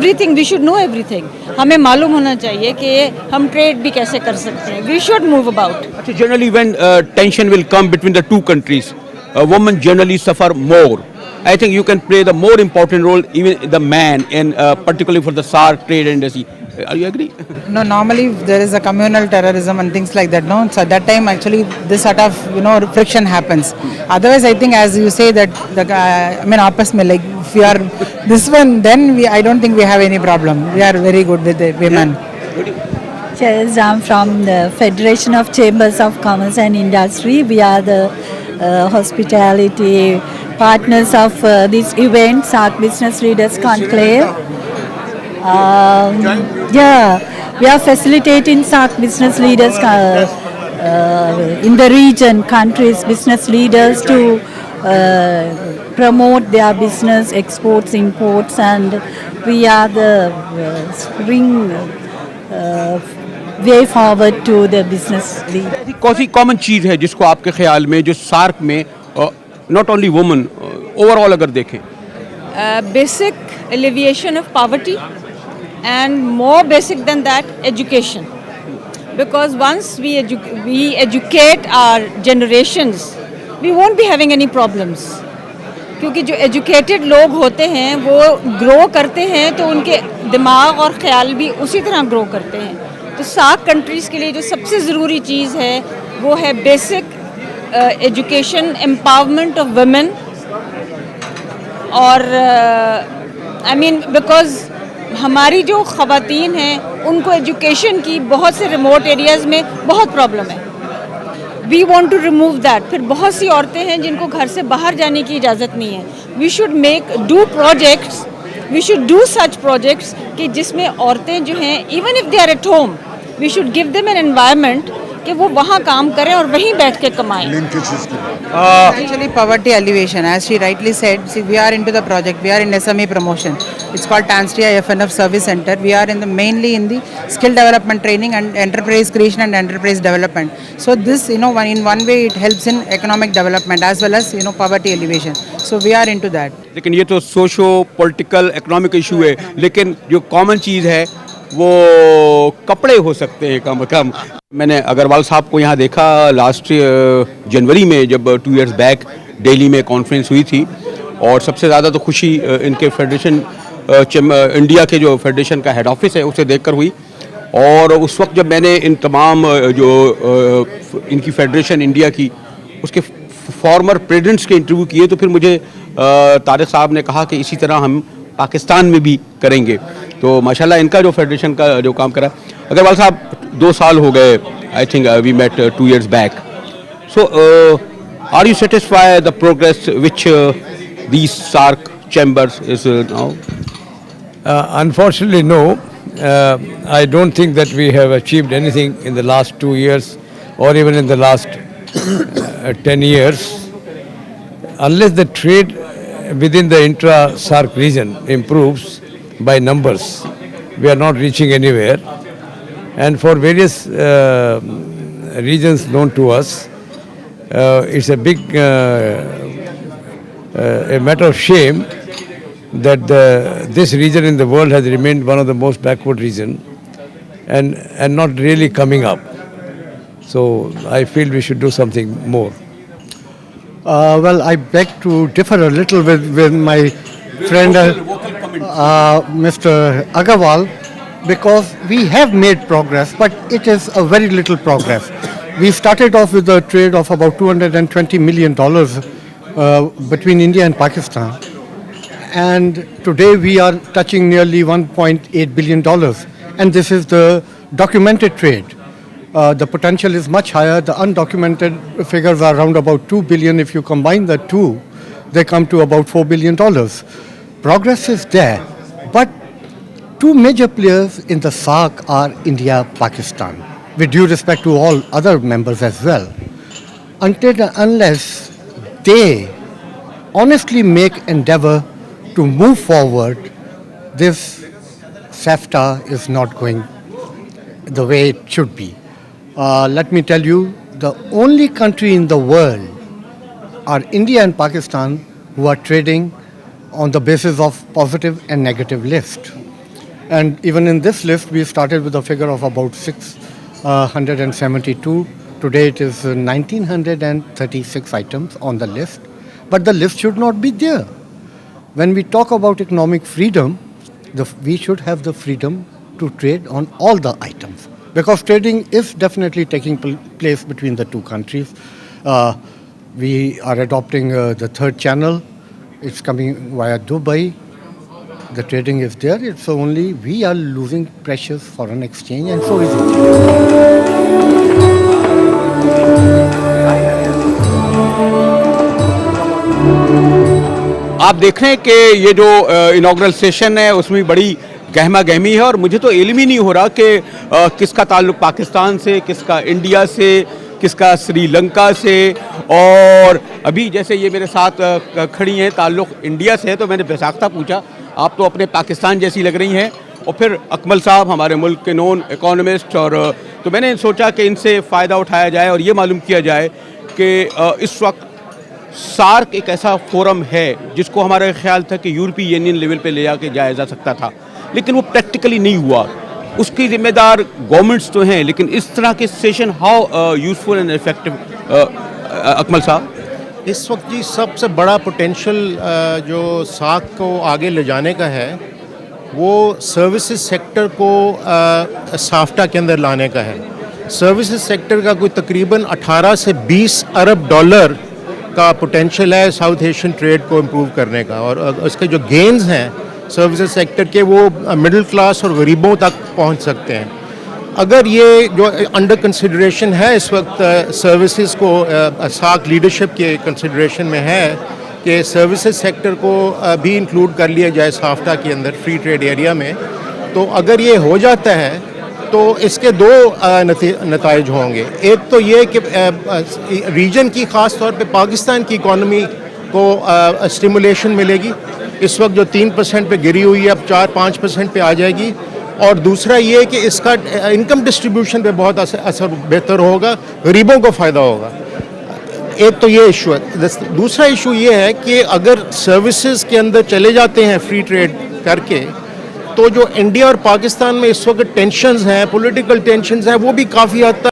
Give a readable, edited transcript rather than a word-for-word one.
everything, we should know everything. ہمیں معلوم ہونا چاہیے کہ ہم ٹریڈ بھی کیسے کر سکتے ہیں. We should move about. Generally when tension will come between the two countries, women generally suffer more. I think you can play the more important role, even the man, in particularly for the SAARC trade industry. Are you agree? No, normally there is a communal terrorism and things like that. No, so at that time actually this sort of friction happens. Otherwise, I think as you say that the aapas mein like if we are this one, then I don't think we have any problem. We are very good with the women. Yes, I'm from the Federation of Chambers of Commerce and Industry. We are the hospitality partners of this event, SAARC Business Leaders Conclave. We are facilitating SAARC business leaders in the region, countries, business leaders to promote their business, exports, imports, and we are the spring way forward to the business leader. کون سی common چیز ہے جس کو آپ کے خیال میں جو سارک میں not only women, overall اگر دیکھیں؟ Basic alleviation of poverty. And more basic than that, education. Because once we educate our generations, we won't be having any problems. کیونکہ جو ایجوکیٹڈ لوگ ہوتے ہیں وہ گرو کرتے ہیں تو ان کے دماغ اور خیال بھی اسی طرح گرو کرتے ہیں. تو سارک کنٹریز کے لیے جو سب سے ضروری چیز ہے وہ ہے basic education, empowerment of women. اور آئی مین بیکاز ہماری جو خواتین ہیں ان کو ایجوکیشن کی بہت سے ریموٹ ایریاز میں بہت پرابلم ہے. We want to remove that. پھر بہت سی عورتیں ہیں جن کو گھر سے باہر جانے کی اجازت نہیں ہے. We should do projects, we should do such projects کہ جس میں عورتیں جو ہیں even if they are at home we should give them an environment کہ وہ وہاں کام کریں اور وہیں بیٹھ کے کمائیں. Actually poverty alleviation, as she rightly said, see we are into the project, we are in SME promotion. It's called Tanstria FNF Service Center. We are mainly in the skill development training and enterprise creation and enterprise development. So this in one way it helps in economic development as well as poverty alleviation. So we are into that. لیکن یہ تو socio political economic issue ہے، لیکن جو common چیز ہے وہ کپڑے ہو سکتے ہیں کم کم. میں نے اگروال صاحب کو یہاں دیکھا لاسٹ جنوری میں جب 2 ایئرز بیک دہلی میں کانفرنس ہوئی تھی، اور سب سے زیادہ تو خوشی ان کے فیڈریشن انڈیا کے جو فیڈریشن کا ہیڈ آفس ہے اسے دیکھ کر ہوئی. اور اس وقت جب میں نے ان تمام جو ان کی فیڈریشن انڈیا کی اس کے فارمر پریزیڈنٹس کے انٹرویو کیے تو پھر مجھے طارق صاحب نے کہا کہ اسی طرح ہم پاکستان میں بھی کریں گے. تو ماشاءاللہ ان کا جو فیڈریشن کا جو کام کرا. اگروال صاحب 2 سال ہو گئے، I think we met 2 years back. So are you satisfied the progress which these SAARC chambers is now? Unfortunately, no. I don't think that we have achieved anything in the last 2 years or even in the last 10 years. Unless the trade within the intra-SAARC region improves by numbers, we are not reaching anywhere. And for various regions known to us, it's a big a matter of shame that this region in the world has remained one of the most backward region and not really coming up. So I feel we should do something more. Well, I beg to differ a little with my friend Mr. Agarwal, because we have made progress, but it is a very little progress. We started off with a trade of about $220 million between India and Pakistan, and today we are touching nearly $1.8 billion, and this is the documented trade. The potential is much higher. The undocumented figures are around about 2 billion. If you combine the two, they come to about $4 billion. Progress is there, but two major players in the SAARC are India, Pakistan, with due respect to all other members as well. Until and unless they honestly make endeavor to move forward, this SAFTA is not going the way it should be. Let me tell you, the only country in the world are India and Pakistan who are trading on the basis of positive and negative list. And even in this list, we started with a figure of about 672. Today it is 1936 items on the list. But the list should not be there. When we talk about economic freedom, we should have the freedom to trade on all the items. Because trading is definitely taking place between the two countries. We are adopting the third channel. It's coming via Dubai. The trading is there. It's only we are losing precious foreign exchange, and so is India. आप देख रहे हैं कि ये जो inaugural session है उसमें बड़ी गहमा गहमी है और मुझे तो इल्म ही नहीं हो रहा कि किसका ताल्लुक पाकिस्तान से, किसका इंडिया से, किसका श्रीलंका से। और अभी जैसे ये मेरे साथ खड़ी हैं ताल्लुक इंडिया से है, तो मैंने बेसाख्ता पूछा आप तो अपने पाकिस्तान जैसी लग रही हैं। और फिर अकमल साहब हमारे मुल्क के नॉन इकोनॉमिस्ट, और तो मैंने सोचा कि इनसे फ़ायदा उठाया जाए और ये मालूम किया जाए कि इस वक्त सार्क एक ऐसा फोरम है जिसको हमारा ख्याल था कि यूरोपीय यूनियन लेवल पे ले जाके जाया जा सकता था, लेकिन वो प्रैक्टिकली नहीं हुआ। उसकी जिम्मेदार गवर्नमेंट्स तो हैं, लेकिन इस तरह के session how useful and effective Akmal साहब? इस वक्त जी सबसे बड़ा पोटेंशियल जो सार्क को आगे ले जाने का है वो सर्विसेज सेक्टर को साफ्टा के अंदर लाने का है। सर्विसेज सेक्टर का कोई तकरीबन 18 से 20 अरब डॉलर का पोटेंशियल है साउथ एशियन ट्रेड को इम्प्रूव करने का, और उसके जो गेन्स हैं सर्विसेज सेक्टर के वो मिडिल क्लास और गरीबों तक पहुंच सकते हैं। अगर ये जो अंडर कंसिडरेशन है इस वक्त सर्विसेज को सार्क लीडरशिप के कंसिडरेशन में है कि सर्विसेज सेक्टर को भी इंक्लूड कर लिया जाए साफ्टा के अंदर फ्री ट्रेड एरिया में, तो अगर ये हो जाता है तो इसके दो नताइज होंगे। एक तो ये कि रीजन की ख़ास तौर पे पाकिस्तान की इकॉनमी को स्टिमुलेशन मिलेगी। इस वक्त जो 3% पे गिरी हुई है अब 4-5% पे आ जाएगी। और दूसरा ये कि इसका इनकम डिस्ट्रीब्यूशन पे बहुत असर बेहतर होगा, गरीबों को फ़ायदा होगा। एक तो ये इशू है। दूसरा इशू ये है कि अगर सर्विसेज के अंदर चले जाते हैं फ्री ट्रेड करके, तो जो इंडिया और पाकिस्तान में इस वक्त टेंशन्स हैं, पॉलिटिकल टेंशन्स हैं, वो भी काफ़ी हद तक